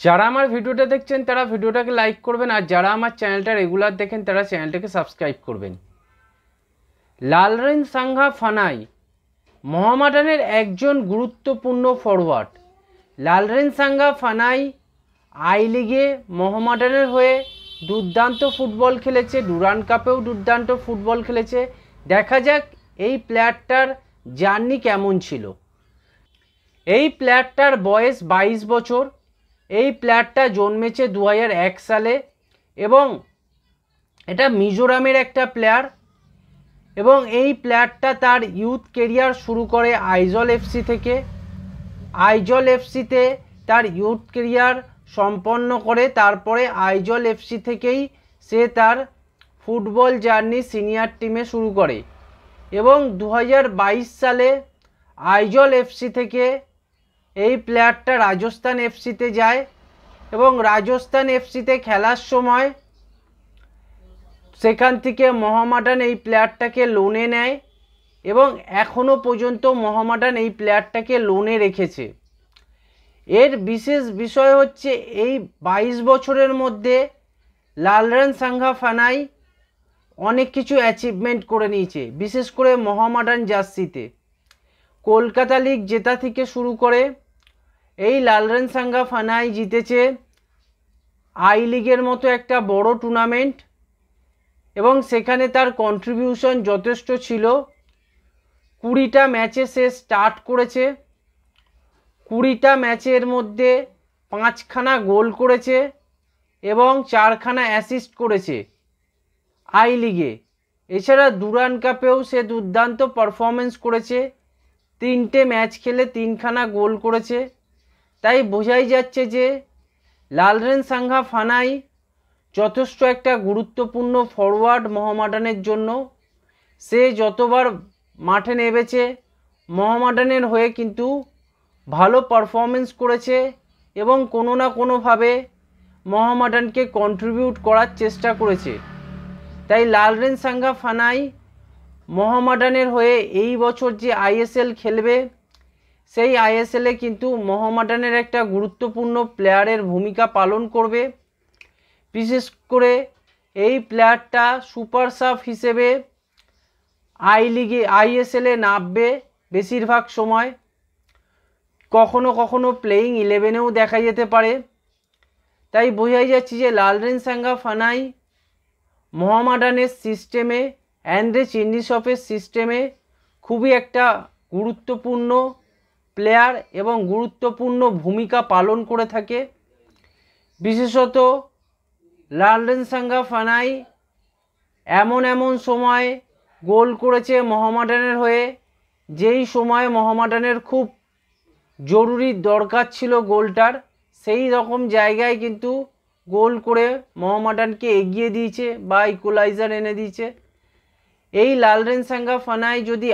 যারা আমার ভিডিওটা দেখছেন তারা ভিডিওটাকে লাইক করবেন, আর যারা আমার চ্যানেলটা রেগুলার দেখেন তারা চ্যানেলটাকে সাবস্ক্রাইব করবেন। লালরেনসাঙ্গা ফানাই মোহামেডানের একজন গুরুত্বপূর্ণ ফরওয়ার্ড। লালরেনসাঙ্গা ফানাই আই লিগে মোহামেডানের হয়ে দুর্দান্ত ফুটবল খেলেছে, ডুরান্ড কাপেও দুর্দান্ত ফুটবল খেলেছে। দেখা যাক এই প্লেয়ারটার জার্নি কেমন ছিল। এই প্লেয়ারটার বয়স 22 বছর। এই প্লেয়ারটা জন্মেছে 2001 সালে এবং এটা মিজোরামের একটা প্লেয়ার। এবং এই প্লেয়ারটা তার ইউথ কেরিয়ার শুরু করে আইজল এফসি থেকে। আইজল এফসিতে তার ইউথ কেরিয়ার সম্পন্ন করে, তারপরে আইজল এফসি থেকেই সে তার ফুটবল জার্নি সিনিয়র টিমে শুরু করে এবং 2022 সালে আইজল এফসি থেকে এই প্লেয়ারটা রাজস্থান এফসিতে যায় এবং রাজস্থান এফসিতে খেলার সময় সেখান থেকে মোহামেডান এই প্লেয়ারটাকে লোনে নেয় এবং এখনও পর্যন্ত মোহামেডান এই প্লেয়ারটাকে লোনে রেখেছে। এর বিশেষ বিষয় হচ্ছে এই 22 বছরের মধ্যে লালরেনসাঙ্গা ফানাই অনেক কিছু অ্যাচিভমেন্ট করে নিয়েছে, বিশেষ করে মোহামেডান জার্সিতে। কলকাতা লিগ জেতা থেকে শুরু করে এই লালরেনসাঙ্গা ফানাই জিতেছে আই লিগের মতো একটা বড় টুর্নামেন্ট এবং সেখানে তার কন্ট্রিবিউশন যথেষ্ট ছিল। 20টা ম্যাচে সে স্টার্ট করেছে, 20টা ম্যাচের মধ্যে 5খানা গোল করেছে এবং 4খানা অ্যাসিস্ট করেছে আই লিগে। এছাড়া ডুরান্ড কাপেও সে দুর্দান্ত পারফরমেন্স করেছে, 3টে ম্যাচ খেলে 3খানা গোল করেছে। তাই বোঝাই যাচ্ছে যে লালরেনসাঙ্গা ফানাই যথেষ্ট একটা গুরুত্বপূর্ণ ফরওয়ার্ড মোহামেডানের জন্য। সে যতবার মাঠে নেমেছে মোহামেডানের হয়ে কিন্তু ভালো পারফরমেন্স করেছে এবং কোনো না কোনোভাবে মোহামেডানকে কন্ট্রিবিউট করার চেষ্টা করেছে। তাই লালরেনসাঙ্গা ফানাই মোহামেডানের হয়ে এই বছর যে আইএসএল খেলবে সেই আইএসএলে কিন্তু মোহামেডানের একটা গুরুত্বপূর্ণ প্লেয়ারের ভূমিকা পালন করবে। বিশেষ করে এই প্লেয়ারটা সুপার সাব হিসেবে আই লিগে আইএসএলে নামবে বেশিরভাগ সময়, কখনো কখনো প্লেয়িং 11-এও দেখা যেতে পারে। তাই বোঝাই যাচ্ছে যে লালরেনসাঙ্গা ফানাই মোহামেডানের সিস্টেমে, অ্যান্ড্রে চিন্নিসপের সিস্টেমে খুবই একটা গুরুত্বপূর্ণ প্লেয়ার এবং গুরুত্বপূর্ণ ভূমিকা পালন করে থাকে। বিশেষত লালরেনসাঙ্গা ফানাই এমন সময় গোল করেছে মোহামেডানের হয়ে যেই সময় মোহামেডানের খুব জরুরি দরকার ছিল গোলটার, সেই রকম জায়গায় কিন্তু গোল করে মোহামেডানকে এগিয়ে দিয়েছে বা ইকুয়ালাইজার এনে দিয়েছে। এই লালরেনসাঙ্গা ফানাই যদি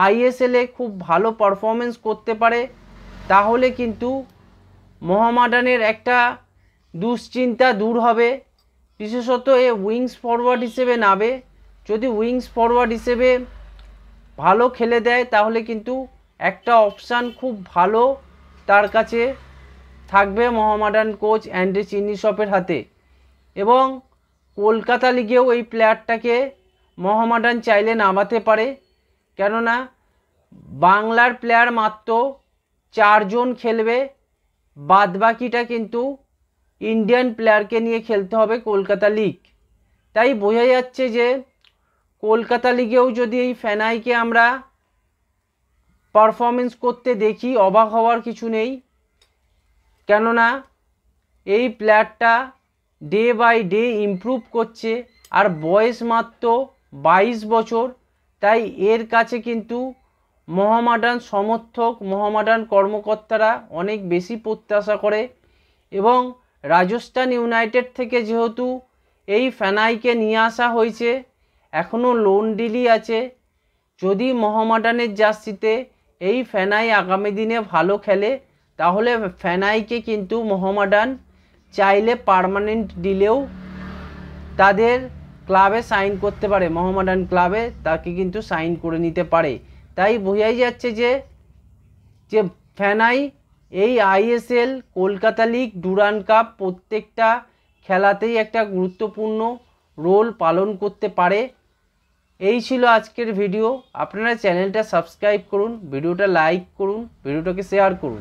আইএসএলে খুব ভালো পারফরমেন্স করতে পারে তাহলে কিন্তু মোহামেডানের একটা দুশ্চিন্তা দূর হবে। বিশেষত এ উইংস ফরওয়ার্ড হিসেবে নামে, যদি উইংস ফরওয়ার্ড হিসেবে ভালো খেলে দেয় তাহলে কিন্তু একটা অপশান খুব ভালো তার কাছে থাকবে মোহামেডান কোচ অ্যান্ড্রে চিন্নিসপের হাতে। এবং কলকাতা লিগেও এই প্লেয়ারটাকে মোহামেডান চাইলে নামাতে পারে, কেননা বাংলার প্লেয়ার মাত্র 4 জন খেলবে, বাদবাকিটা কিন্তু ইন্ডিয়ান প্লেয়ারকে নিয়ে খেলতে হবে কলকাতা লিগ। তাই বোঝা যাচ্ছে যে কলকাতা লিগেও যদি এই ফানাইকে আমরা পারফরমেন্স করতে দেখি অবাক হওয়ার কিছু নেই, কেননা এই প্লেয়ারটা ডে বাই ডে ইমপ্রুভ করছে আর বয়স মাত্র 22 বছর। তাই এর কাছে কিন্তু মোহামেডান সমর্থক, মোহামেডান কর্মকর্তারা অনেক বেশি প্রত্যাশা করে এবং রাজস্থান ইউনাইটেড থেকে যেহেতু এই ফানাইকে নিয়ে আসা হয়েছে, এখনও লোন ডিলই আছে। যদি মোহামেডানের জার্সিতে এই ফানাই আগামী দিনে ভালো খেলে তাহলে ফানাইকে কিন্তু মোহামেডান চাইলে পার্মানেন্ট ডিলেও তাদের ক্লাবে সাইন করতে পারে, মোহামেডান ক্লাবে তাকে কিন্তু সাইন করে নিতে পারে। তাই বোঝাই যাচ্ছে যে ফানাই এই ISL, Kolkata league, Durand cup প্রত্যেকটা খেলাতেই একটা গুরুত্বপূর্ণ রোল পালন করতে পারে। এই ছিল আজকের ভিডিও। আপনারা চ্যানেলটা সাবস্ক্রাইব করুন, ভিডিওটা লাইক করুন, ভিডিওটাকে শেয়ার করুন।